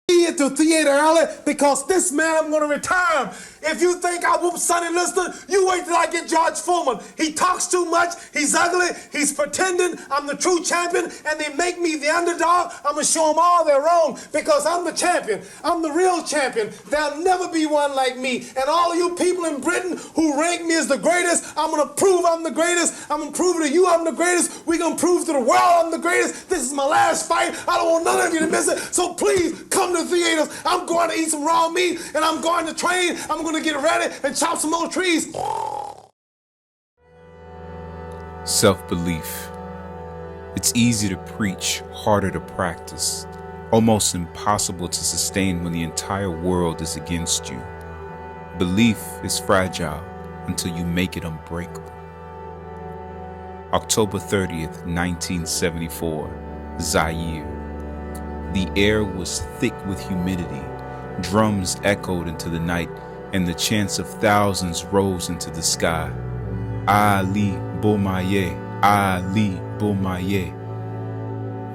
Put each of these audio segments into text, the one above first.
into theater early because this man, I'm going to retire him. If you think I whoop Sonny Liston, you wait till I get George Foreman. He talks too much, he's ugly, he's pretending I'm the true champion, and they make me the underdog. I'm going to show them all they're wrong because I'm the champion. I'm the real champion. There'll never be one like me. And all of you people in Britain who rank me as the greatest, I'm going to prove I'm the greatest. I'm going to prove to you I'm the greatest. We're going to prove to the world I'm the greatest. This is my last fight. I don't want none of you to miss it. So please come to the theaters. I'm going to eat some raw meat, and I'm going to train. I'm going to get ready and chop some more trees. Self-belief. It's easy to preach, harder to practice, almost impossible to sustain when the entire world is against you. Belief is fragile until you make it unbreakable. October 30th, 1974, Zaire. The air was thick with humidity. Drums echoed into the night, and the chants of thousands rose into the sky. Ali Bomaye, Ali Bomaye.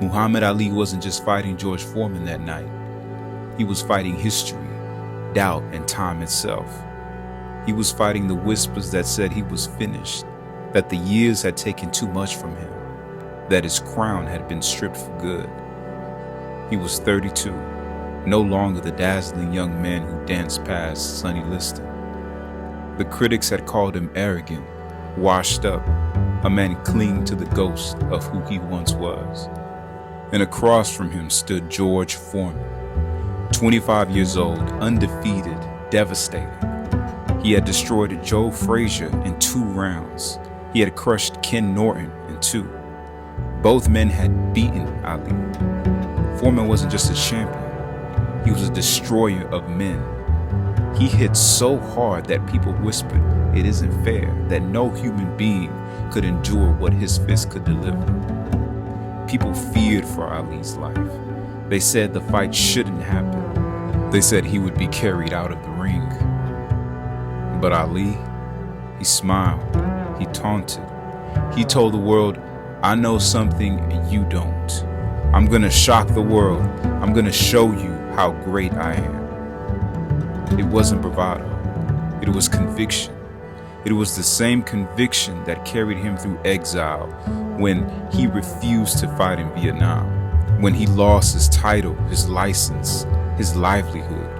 Muhammad Ali wasn't just fighting George Foreman that night. He was fighting history, doubt, and time itself. He was fighting the whispers that said he was finished, that the years had taken too much from him, that his crown had been stripped for good. He was 32. No longer the dazzling young man who danced past Sonny Liston. The critics had called him arrogant, washed up, a man clinging to the ghost of who he once was. And across from him stood George Foreman, 25 years old, undefeated, devastating. He had destroyed Joe Frazier in 2 rounds. He had crushed Ken Norton in 2. Both men had beaten Ali. Foreman wasn't just a champion. He was a destroyer of men. He hit so hard that people whispered, it isn't fair, that no human being could endure what his fist could deliver. People feared for Ali's life. They said the fight shouldn't happen. They said he would be carried out of the ring. But Ali, he smiled, he taunted. He told the world, I know something and you don't. I'm gonna shock the world. I'm gonna show you how great I am. It wasn't bravado. It was conviction. It was the same conviction that carried him through exile when he refused to fight in Vietnam, when he lost his title, his license, his livelihood.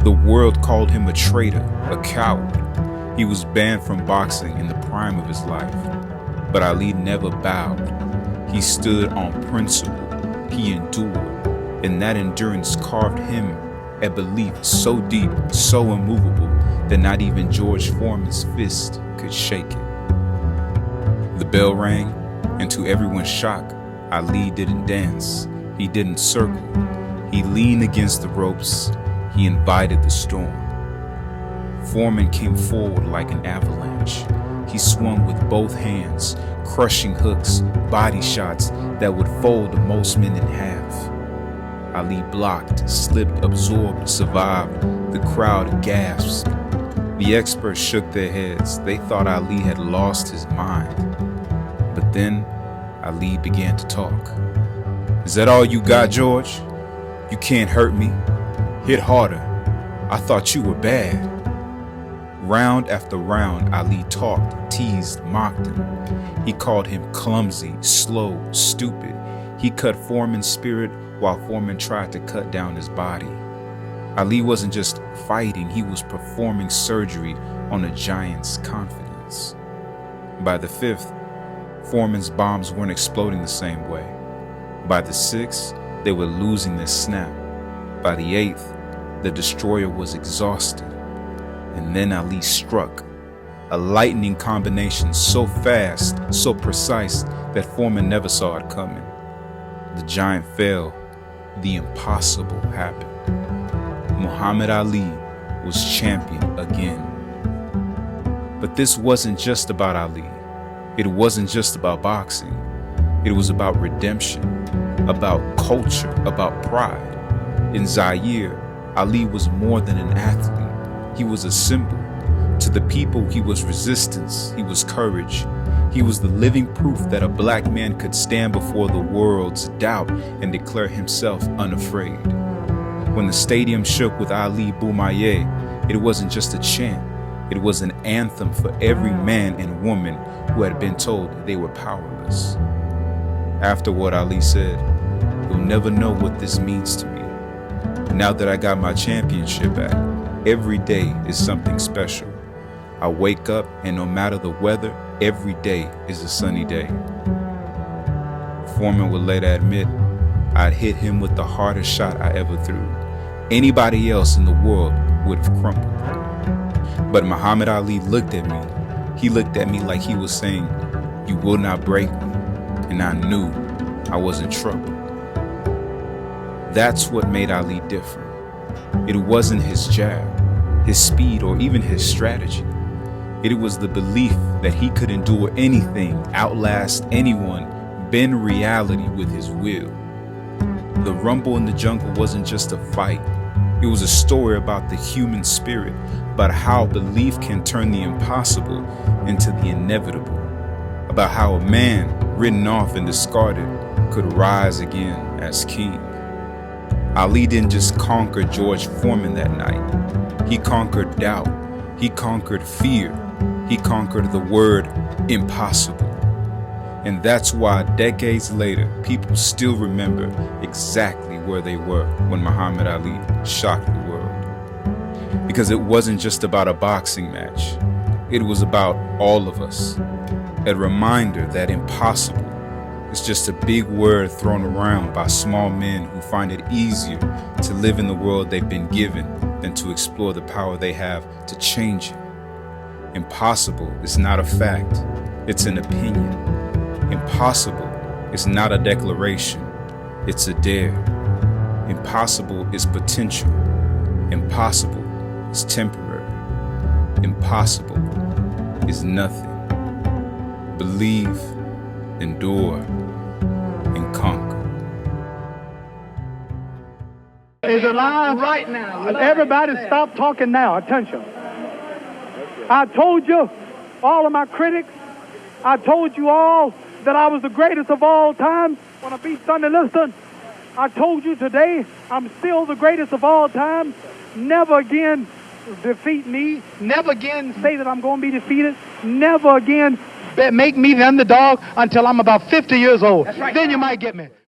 The world called him a traitor, a coward. He was banned from boxing in the prime of his life. But Ali never bowed. He stood on principle. He endured. And that endurance carved him a belief so deep, so immovable, that not even George Foreman's fist could shake it. The bell rang, and to everyone's shock, Ali didn't dance. He didn't circle. He leaned against the ropes. He invited the storm. Foreman came forward like an avalanche. He swung with both hands, crushing hooks, body shots that would fold most men in half. Ali blocked, slipped, absorbed, survived. The crowd gasped. The experts shook their heads. They thought Ali had lost his mind. But then Ali began to talk. Is that all you got, George? You can't hurt me. Hit harder. I thought you were bad. Round after round, Ali talked, teased, mocked him. He called him clumsy, slow, stupid. He cut Foreman's spirit while Foreman tried to cut down his body. Ali wasn't just fighting, he was performing surgery on a giant's confidence. By the 5th, Foreman's bombs weren't exploding the same way. By the 6th, they were losing their snap. By the 8th, the destroyer was exhausted. And then Ali struck. A lightning combination so fast, so precise, that Foreman never saw it coming. The giant fell. The impossible happened. Muhammad Ali was champion again. But this wasn't just about Ali. It wasn't just about boxing. It was about redemption, about culture, about pride. In Zaire, Ali was more than an athlete. He was a symbol. To the people, he was resistance. He was courage. He was the living proof that a black man could stand before the world's doubt and declare himself unafraid. When the stadium shook with Ali Boumaier, it wasn't just a chant. It was an anthem for every man and woman who had been told they were powerless. After what Ali said, "You'll never know what this means to me. Now that I got my championship back, every day is something special. I wake up and no matter the weather, every day is a sunny day." Foreman would later admit, "I'd hit him with the hardest shot I ever threw. Anybody else in the world would have crumbled. But Muhammad Ali looked at me. He looked at me like he was saying, 'You will not break me.' And I knew I was in trouble." That's what made Ali different. It wasn't his jab, his speed, or even his strategy. It was the belief that he could endure anything, outlast anyone, bend reality with his will. The rumble in the jungle wasn't just a fight. It was a story about the human spirit, about how belief can turn the impossible into the inevitable, about how a man written off and discarded could rise again as king. Ali didn't just conquer George Foreman that night. He conquered doubt. He conquered fear. He conquered the word impossible. And that's why decades later, people still remember exactly where they were when Muhammad Ali shocked the world. Because it wasn't just about a boxing match. It was about all of us. A reminder that impossible is just a big word thrown around by small men who find it easier to live in the world they've been given than to explore the power they have to change it. Impossible is not a fact, it's an opinion. Impossible is not a declaration, it's a dare. Impossible is potential. Impossible is temporary. Impossible is nothing. Believe, endure, and conquer. Is it live? Right now. Everybody stop talking now. Attention. I told you, all of my critics, I told you all that I was the greatest of all time when I beat Sonny Liston. I told you today I'm still the greatest of all time. Never again defeat me. Never again say that I'm going to be defeated. Never again make me the underdog until I'm about 50 years old. That's right. Then you might get me.